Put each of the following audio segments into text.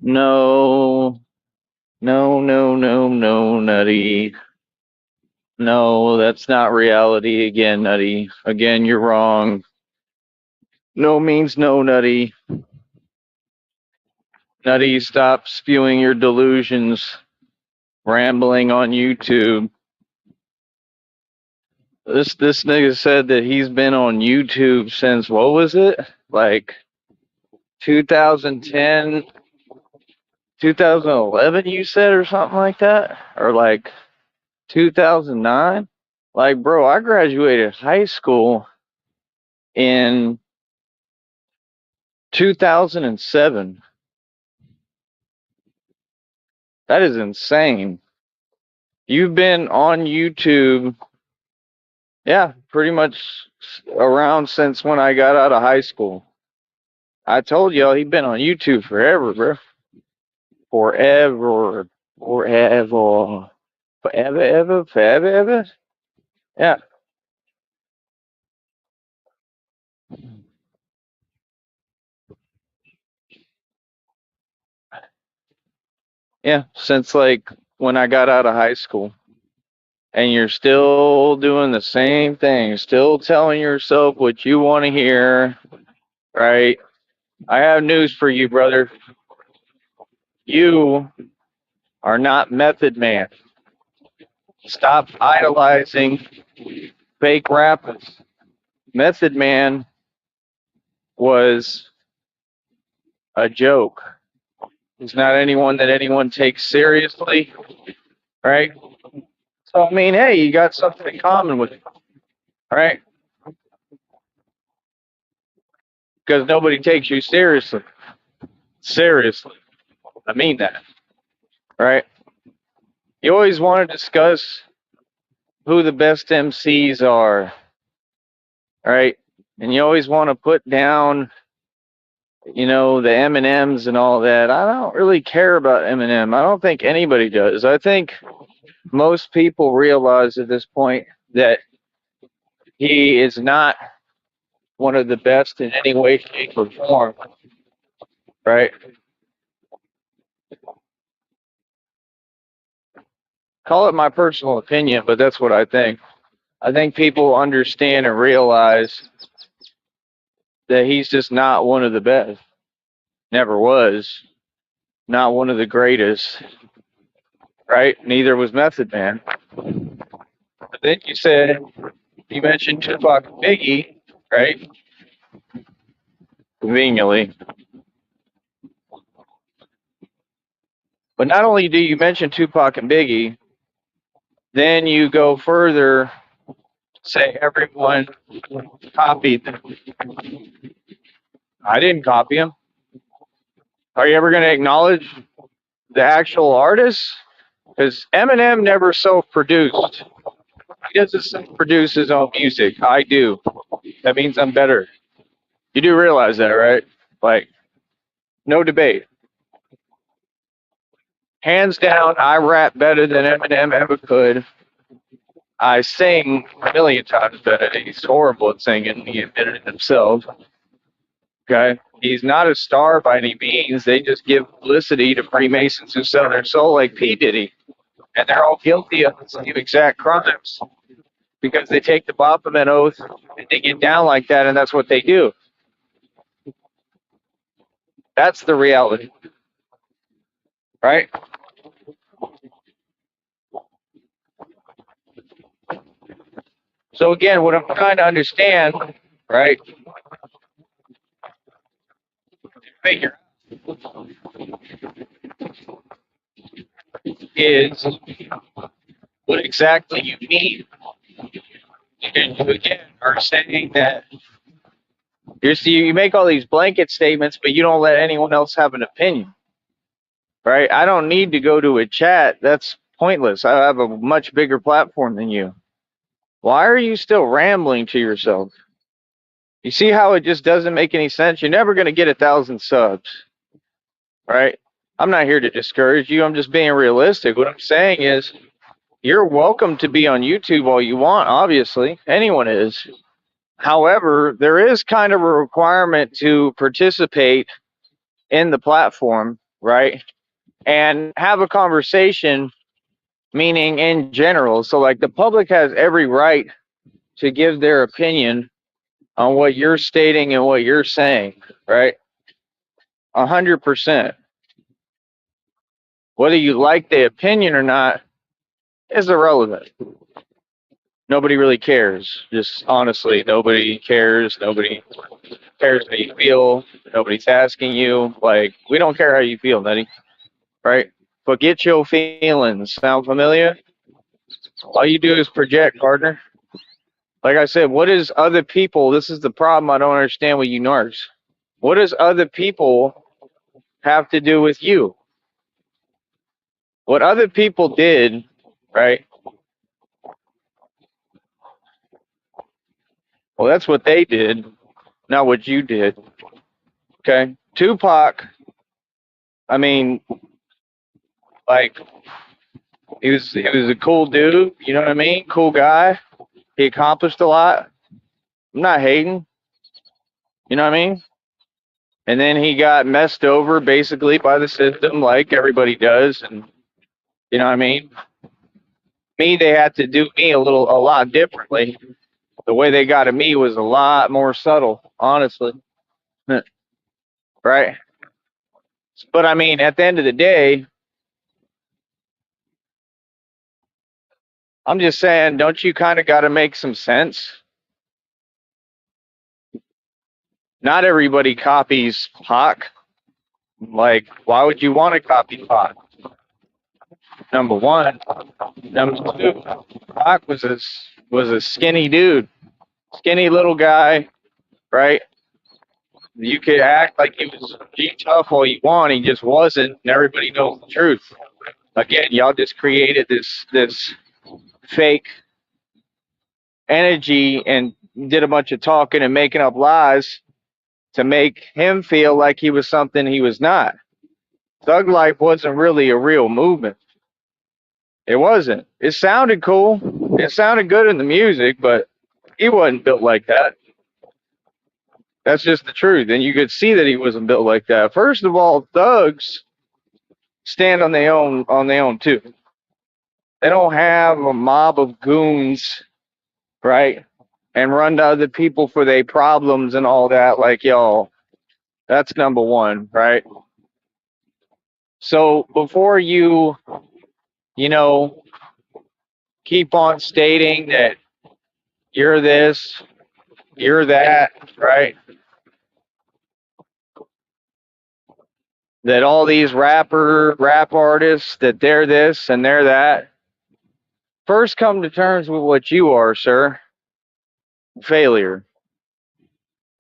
No, no, no, no, no, Nutty. No, that's not reality again, Nutty. Again, you're wrong. No means no, Nutty. Nutty, stop spewing your delusions, rambling on YouTube. This nigga said that he's been on YouTube since what was it? Like 2010, 2011 you said or something like that? Or like 2009? Like, bro, I graduated high school in 2007. That is insane. You've been on YouTube, yeah, pretty much around since when I got out of high school. I told y'all he's been on YouTube forever, bro. Forever. Forever. Forever, ever, forever, ever. Yeah. Yeah. Since like when I got out of high school. And you're still doing the same thing, still telling yourself what you want to hear, right? I have news for you, brother. You are not Method Man. Stop idolizing fake rappers. Method Man was a joke. He's not anyone that anyone takes seriously, right? So, I mean, hey, you got something in common with him, right? Because nobody takes you seriously. Seriously. I mean that, right? You always want to discuss who the best MCs are, right? And you always want to put down, the Eminems and all that. I don't really care about Eminem. I don't think anybody does. I think most people realize at this point that he is not one of the best in any way, shape, or form, right? Call it my personal opinion, but that's what I think. I think people understand and realize that he's just not one of the best. Never was. Not one of the greatest, right? Neither was Method Man. But then you mentioned Tupac and Biggie, right? Conveniently. But not only do you mention Tupac and Biggie, then you go further, say everyone copied them. I didn't copy them. Are you ever going to acknowledge the actual artist? Because Eminem never self-produced. He doesn't self-produce his own music. I do. That means I'm better. You do realize that, right? Like, no debate. Hands down, I rap better than Eminem ever could. I sing a million times better. He's horrible at singing. He admitted it himself. Okay? He's not a star by any means. They just give publicity to Freemasons who sell their soul like P. Diddy. And they're all guilty of the same exact crimes because they take the Baphomet oath and they get down like that, and that's what they do. That's the reality. Right? So again, what I'm trying to understand, right, figure is what exactly you mean. And you again are saying that you make all these blanket statements, but you don't let anyone else have an opinion, right? I don't need to go to a chat. That's pointless. I have a much bigger platform than you. Why are you still rambling to yourself? You see how it just doesn't make any sense? You're never going to get 1,000 subs, right? I'm not here to discourage you. I'm just being realistic. What I'm saying is you're welcome to be on YouTube all you want, obviously. Anyone is. However, there is kind of a requirement to participate in the platform, right? And have a conversation, meaning in general. So, like, the public has every right to give their opinion on what you're stating and what you're saying, right? 100%. Whether you like the opinion or not is irrelevant. Nobody really cares. Just honestly, nobody cares. Nobody cares how you feel. Nobody's asking you. Like, we don't care how you feel, Nutty, right? Forget your feelings. Sound familiar? All you do is project, partner. Like I said, what is other people? This is the problem I don't understand with you narcs. What does other people have to do with you? What other people did, right? Well, that's what they did, not what you did. Okay? Tupac, I mean, like, he was a cool dude, you know what I mean? Cool guy. He accomplished a lot. I'm not hating, you know what I mean? And then he got messed over basically by the system like everybody does, and you know what I mean? Me, they had to do me a lot differently. The way they got at me was a lot more subtle, honestly. Right? But I mean, at the end of the day, I'm just saying, don't you kind of got to make some sense? Not everybody copies Pac. Like, why would you want to copy Pac? Number one. Number two, Pac was a skinny dude, skinny little guy, right? You could act like he was G tough all you want, he just wasn't, and everybody knows the truth. Again, y'all just created this fake energy and did a bunch of talking and making up lies to make him feel like he was something he was not. Thug Life wasn't really a real movement. It wasn't. It sounded cool. It sounded good in the music, but he wasn't built like that. That's just the truth. And you could see that he wasn't built like that. First of all, thugs stand on their own too. They don't have a mob of goons, right? And run to other people for their problems and all that like y'all. That's number one, right? So before you know, keep on stating that you're this, you're that, right? That all these rap artists, that they're this and they're that. First, come to terms with what you are, sir. Failure.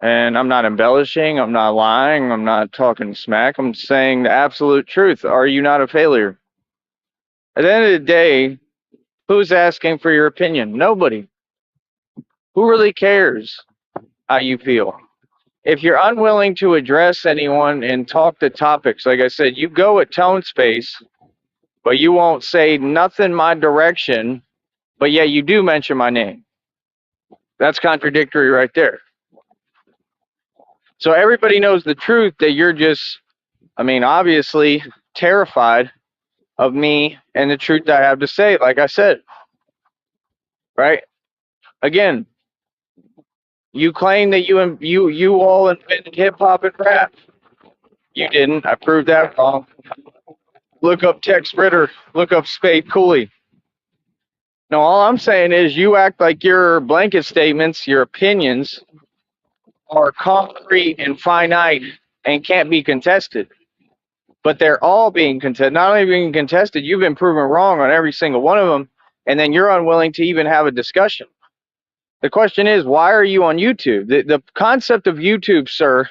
And I'm not embellishing. I'm not lying. I'm not talking smack. I'm saying the absolute truth. Are you not a failure? At the end of the day, who's asking for your opinion? Nobody. Who really cares how you feel? If you're unwilling to address anyone and talk to topics, like I said, you go at tone space, but you won't say nothing my direction, but yet you do mention my name. That's contradictory right there. So everybody knows the truth that you're just, I mean, obviously terrified of me and the truth that I have to say, like I said, right? Again, you claim that you all invented hip hop and rap. You didn't. I proved that wrong. Look up Tex Ritter. Look up Spade Cooley. No, all I'm saying is you act like your blanket statements, your opinions, are concrete and finite and can't be contested. But they're all being contested. Not only being contested, you've been proven wrong on every single one of them, and then you're unwilling to even have a discussion. The question is, why are you on YouTube? The concept of YouTube, sir,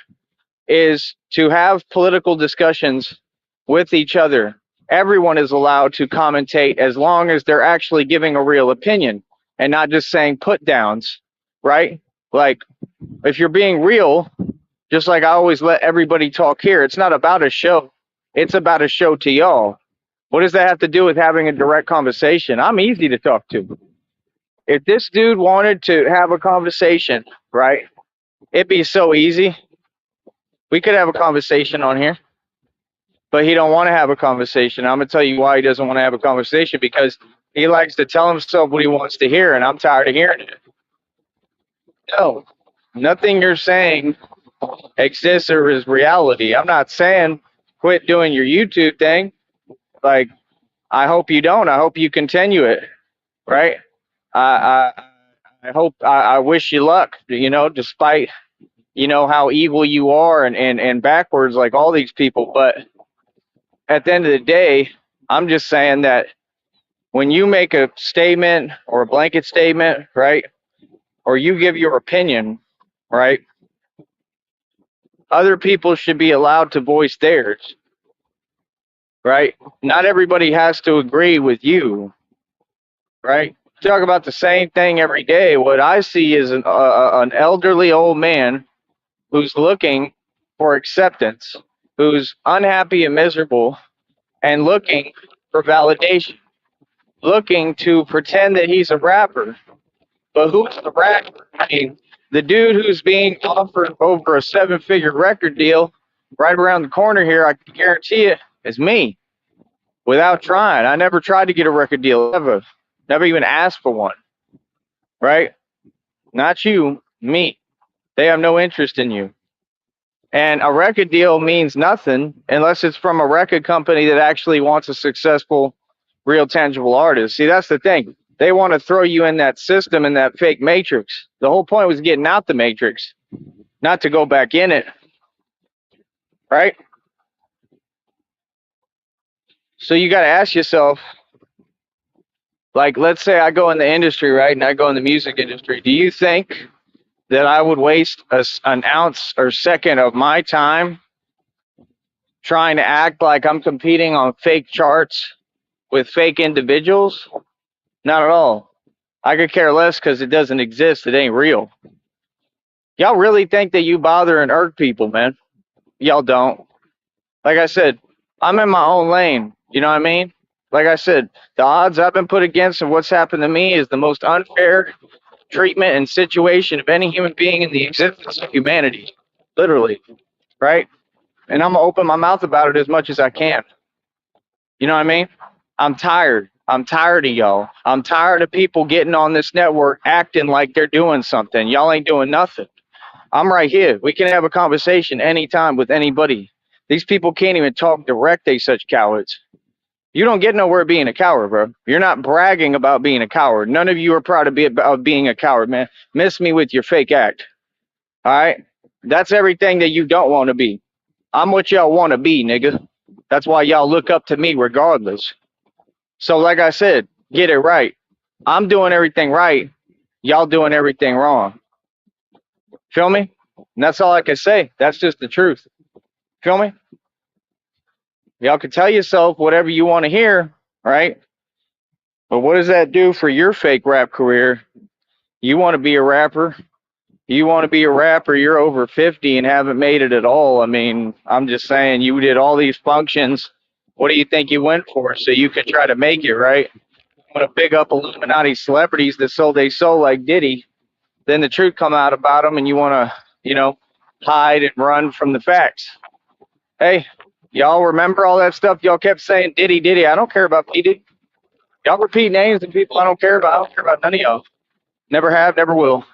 is to have political discussions with each other. Everyone is allowed to commentate as long as they're actually giving a real opinion and not just saying put downs, right? Like, if you're being real, just like I always let everybody talk here, it's not about a show. It's about a show to y'all. What does that have to do with having a direct conversation? I'm easy to talk to. If this dude wanted to have a conversation, right, it'd be so easy. We could have a conversation on here. but he don't want to have a conversation. I'm gonna tell you why he doesn't want to have a conversation, because he likes to tell himself what he wants to hear, and I'm tired of hearing it. No, nothing you're saying exists or is reality. I'm not saying quit doing your YouTube thing. Like, I hope you don't. I hope you continue it. Right? I I wish you luck. Despite how evil you are and backwards like all these people. But at the end of the day, I'm just saying that when you make a statement or a blanket statement, right, or you give your opinion, right, other people should be allowed to voice theirs, right? Not everybody has to agree with you, right? Talk about the same thing every day. What I see is an elderly old man who's looking for acceptance, who's unhappy and miserable, and looking for validation, looking to pretend that he's a rapper. But who's the rapper? I mean, the dude who's being offered over a 7-figure record deal right around the corner here, I can guarantee it, is me. Without trying. I never tried to get a record deal ever. Never even asked for one. Right? Not you, me. They have no interest in you. And a record deal means nothing unless it's from a record company that actually wants a successful, real, tangible artist. See, that's the thing. They want to throw you in that system, in that fake matrix. The whole point was getting out the matrix, not to go back in it. Right? So you got to ask yourself, like, let's say I go in the industry, right, and I go in the music industry. Do you think that I would waste an ounce or second of my time trying to act like I'm competing on fake charts with fake individuals? Not at all. I could care less because it doesn't exist. It ain't real. Y'all really think that you bother and irk people, man? Y'all don't. Like I said, I'm in my own lane. You know what I mean? Like I said, the odds I've been put against and what's happened to me is the most unfair treatment and situation of any human being in the existence of humanity. Literally. Right? And I'm going to open my mouth about it as much as I can. You know what I mean? I'm tired. I'm tired of y'all. I'm tired of people getting on this network acting like they're doing something. Y'all ain't doing nothing. I'm right here. We can have a conversation anytime with anybody. These people can't even talk direct. They such cowards. You don't get nowhere being a coward, bro. You're not bragging about being a coward. None of you are proud of being a coward, man. Miss me with your fake act. All right? That's everything that you don't want to be. I'm what y'all want to be, nigga. That's why y'all look up to me regardless. So like I said, get it right. I'm doing everything right. Y'all doing everything wrong. Feel me? And that's all I can say. That's just the truth. Feel me? Y'all can tell yourself whatever you want to hear, right? But what does that do for your fake rap career? You want to be a rapper? You want to be a rapper, you're over 50 and haven't made it at all. I mean, I'm just saying, you did all these functions. What do you think you went for? So you could try to make it, right? You want to big up Illuminati celebrities that sold their soul like Diddy. Then the truth come out about them and you want to, hide and run from the facts. Hey, y'all remember all that stuff? Y'all kept saying Diddy, Diddy. I don't care about P. Diddy. Y'all repeat names and people I don't care about. I don't care about none of y'all. Never have, never will.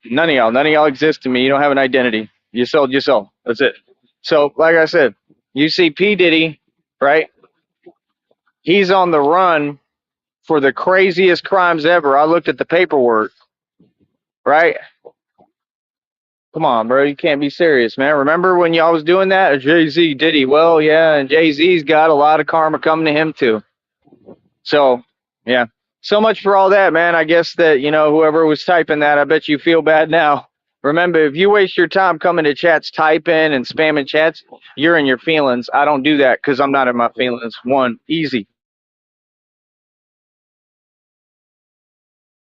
None of y'all exist to me. You don't have an identity. You sold your soul. That's it. So, like I said, you see P. Diddy, right? He's on the run for the craziest crimes ever. I looked at the paperwork, right? Come on, bro. You can't be serious, man. Remember when y'all was doing that? Jay-Z, Diddy. Well, yeah, and Jay-Z's got a lot of karma coming to him, too. So, yeah. So much for all that, man. I guess that, whoever was typing that, I bet you feel bad now. Remember, if you waste your time coming to chats, typing and spamming chats, you're in your feelings. I don't do that because I'm not in my feelings. One, easy.